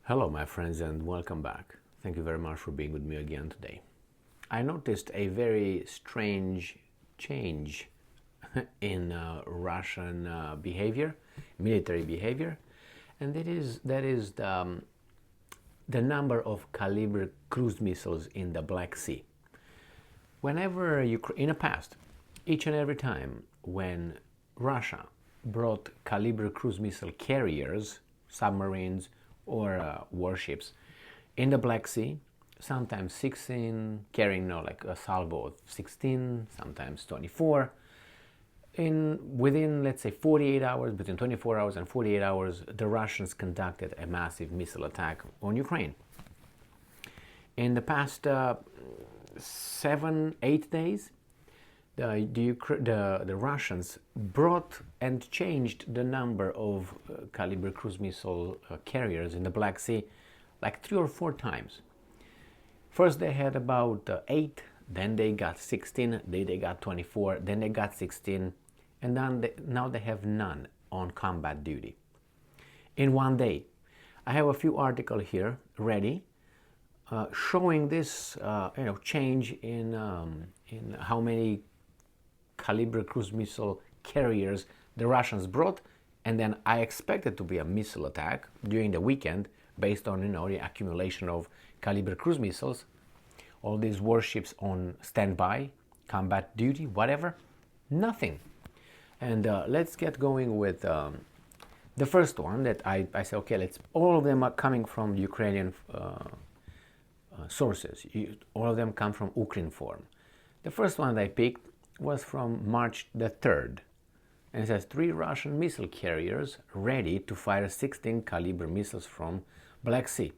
Hello, my friends, and welcome back. Thank you very much for being with me again today. I noticed a very strange change in Russian behavior, military behavior, and that is the number of Kalibr cruise missiles in the Black Sea. Whenever in the past, each and every time when Russia brought Kalibr cruise missile carriers, submarines, or warships in the Black Sea, sometimes 16, carrying like a salvo of 16, sometimes 24. Within, let's say, 48 hours, between 24 hours and 48 hours, the Russians conducted a massive missile attack on Ukraine. In the past 7-8 days, the Russians brought and changed the number of Kalibr cruise missile carriers in the Black Sea like 3 or 4 times. First they had about 8, then they got 16, then they got 24, then they got 16, and then now they have none on combat duty. In one day. I have a few articles here ready showing this change in how many Kalibr cruise missile carriers the Russians brought, and then I expect it to be a missile attack during the weekend based on the accumulation of Kalibr cruise missiles, all these warships on standby, combat duty, whatever, nothing. And let's get going with the first one that I say, okay, all of them are coming from Ukrainian sources. All of them come from Ukrinform. The first one that I picked was from March the 3rd, and it says 3 Russian missile carriers ready to fire 16 Kalibr missiles from Black Sea.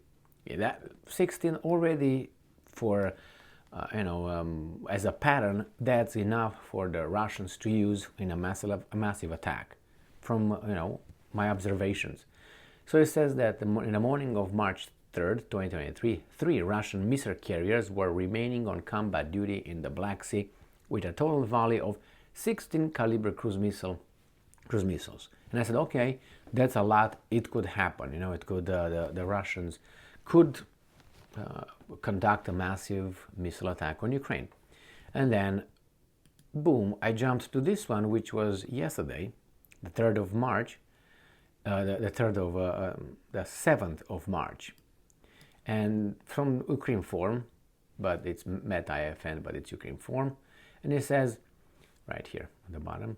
That 16 already for as a pattern, that's enough for the Russians to use in a massive attack from my observations. So it says that in the morning of March 3rd, 2023, 3 Russian missile carriers were remaining on combat duty in the Black Sea with a total volley of 16 Kalibr cruise missiles. And I said, okay, that's a lot. It could happen. It could. The Russians could conduct a massive missile attack on Ukraine. And then, boom, I jumped to this one, which was yesterday, the 3rd of March, the 7th of March. And from Ukrinform, but it's Meta-IFN, but it's Ukrinform. And it says, right here at the bottom,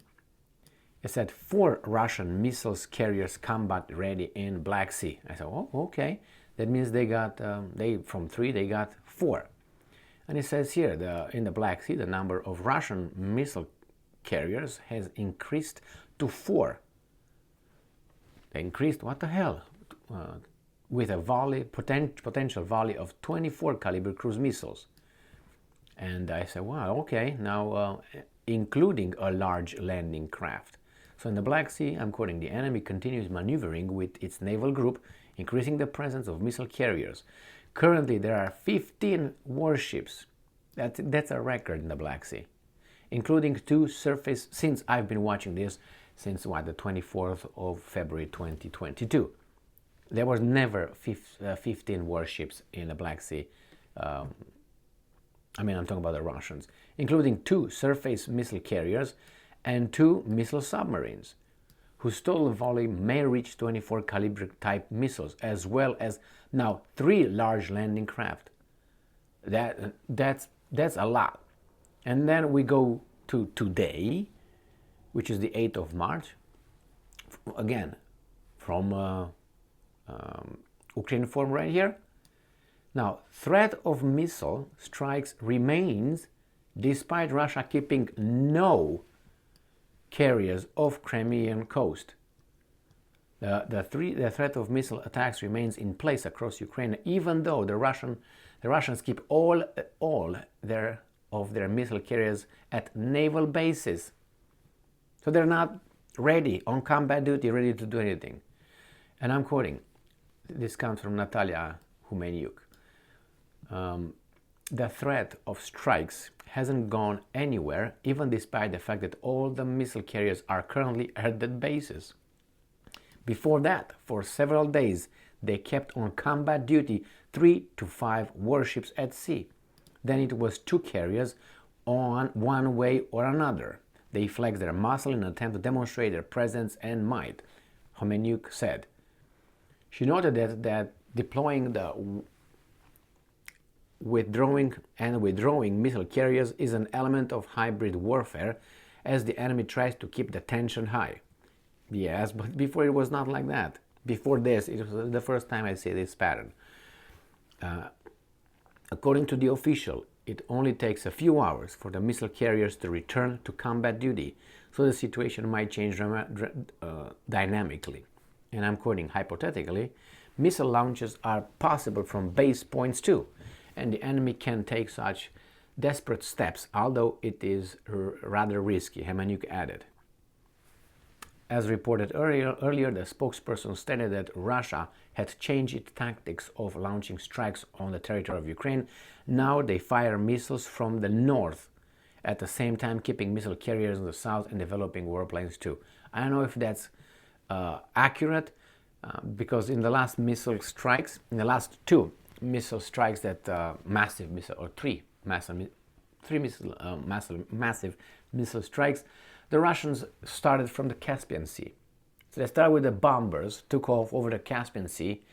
it said 4 Russian missiles carriers combat ready in Black Sea. I said, oh, okay. That means they got, from 3, they got 4. And it says here, in the Black Sea, the number of Russian missile carriers has increased to 4. They increased, what the hell? With a potential volley of 24 Kalibr cruise missiles. And I said, wow, okay, now including a large landing craft. So in the Black Sea, I'm quoting, the enemy continues maneuvering with its naval group, increasing the presence of missile carriers. Currently, there are 15 warships. That's a record in the Black Sea, including 2 surface, since I've been watching this, since the 24th of February 2022. There was never 15 warships in the Black Sea. I'm talking about the Russians, including 2 surface missile carriers and 2 missile submarines, whose total volley may reach 24 Kalibr type missiles, as well as now 3 large landing craft. That's a lot. And then we go to today, which is the 8th of March, again from Ukrinform right here. Now, threat of missile strikes remains despite Russia keeping no carriers off Crimean coast. The threat of missile attacks remains in place across Ukraine, even though the Russians keep all their missile carriers at naval bases. So they're not ready on combat duty, ready to do anything. And I'm quoting. This comes from Natalia Humeniuk. The threat of strikes hasn't gone anywhere, even despite the fact that all the missile carriers are currently at that bases. Before that, for several days, they kept on combat duty 3 to 5 warships at sea. Then it was 2 carriers on one way or another. They flexed their muscle in an attempt to demonstrate their presence and might, Homeniuk said. She noted that deploying the withdrawing missile carriers is an element of hybrid warfare as the enemy tries to keep the tension high. Yes, but before it was not like that. Before this, it was the first time I see this pattern. According to the official, it only takes a few hours for the missile carriers to return to combat duty, so the situation might change dynamically. And I'm quoting, hypothetically, missile launches are possible from base points too, and the enemy can take such desperate steps, although it is rather risky, Homeniuk added. As reported earlier, the spokesperson stated that Russia had changed its tactics of launching strikes on the territory of Ukraine. Now they fire missiles from the north, at the same time keeping missile carriers in the south and developing warplanes too. I don't know if that's accurate, because in the last two missile strikes that massive missile strikes, the Russians started from the Caspian Sea. So they started with the bombers, took off over the Caspian Sea,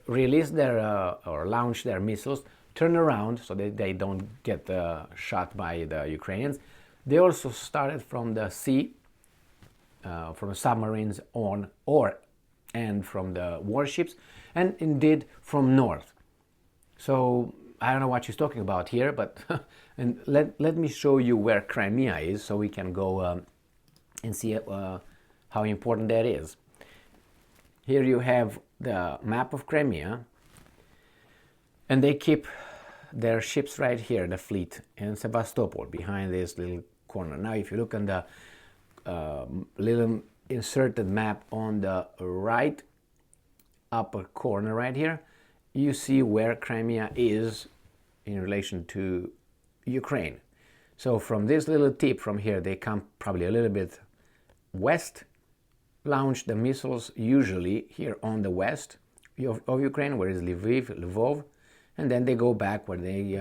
released their or launched their missiles, turned around so they don't get shot by the Ukrainians. They also started from the sea, from the submarines and from the warships, and indeed from north. So I don't know what she's talking about here, but and let me show you where Crimea is, so we can go and see how important that is. Here you have the map of Crimea, and they keep their ships right here, the fleet, in Sevastopol, behind this little corner. Now, if you look on the little inserted map on the right upper corner right here, you see where Crimea is in relation to Ukraine. So from this little tip from here, they come probably a little bit west, launch the missiles usually here on the west of Ukraine, where is Lvov, and then they go back where they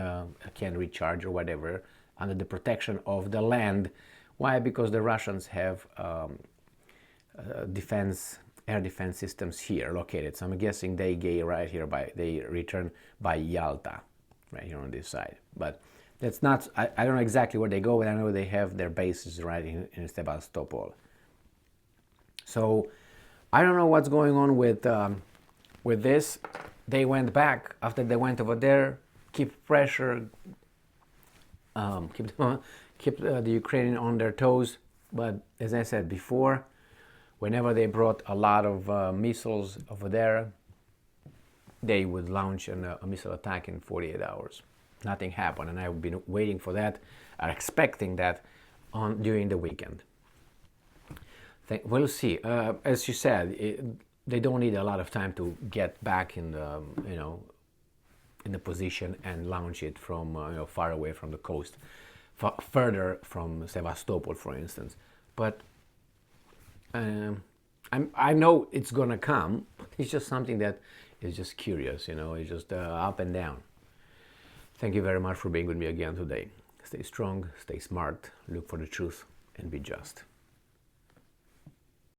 can recharge or whatever under the protection of the land. Why? Because the Russians have air defense systems here located. So I'm guessing they return by Yalta, right here on this side. But that's not, I don't know exactly where they go, but I know they have their bases right in Sevastopol. So I don't know what's going on with this. They went back after they went over there, keep pressure, keep the Ukrainian on their toes. But as I said before, whenever they brought a lot of missiles over there, they would launch a missile attack in 48 hours. Nothing happened, and I've been waiting for that, expecting that during the weekend. We'll see. As you said, they don't need a lot of time to get back in the in the position and launch it from far away from the coast, further from Sevastopol, for instance. But I know it's gonna come. It's just something that is just curious, it's just up and down. Thank you very much for being with me again today. Stay strong, stay smart, look for the truth, and be just.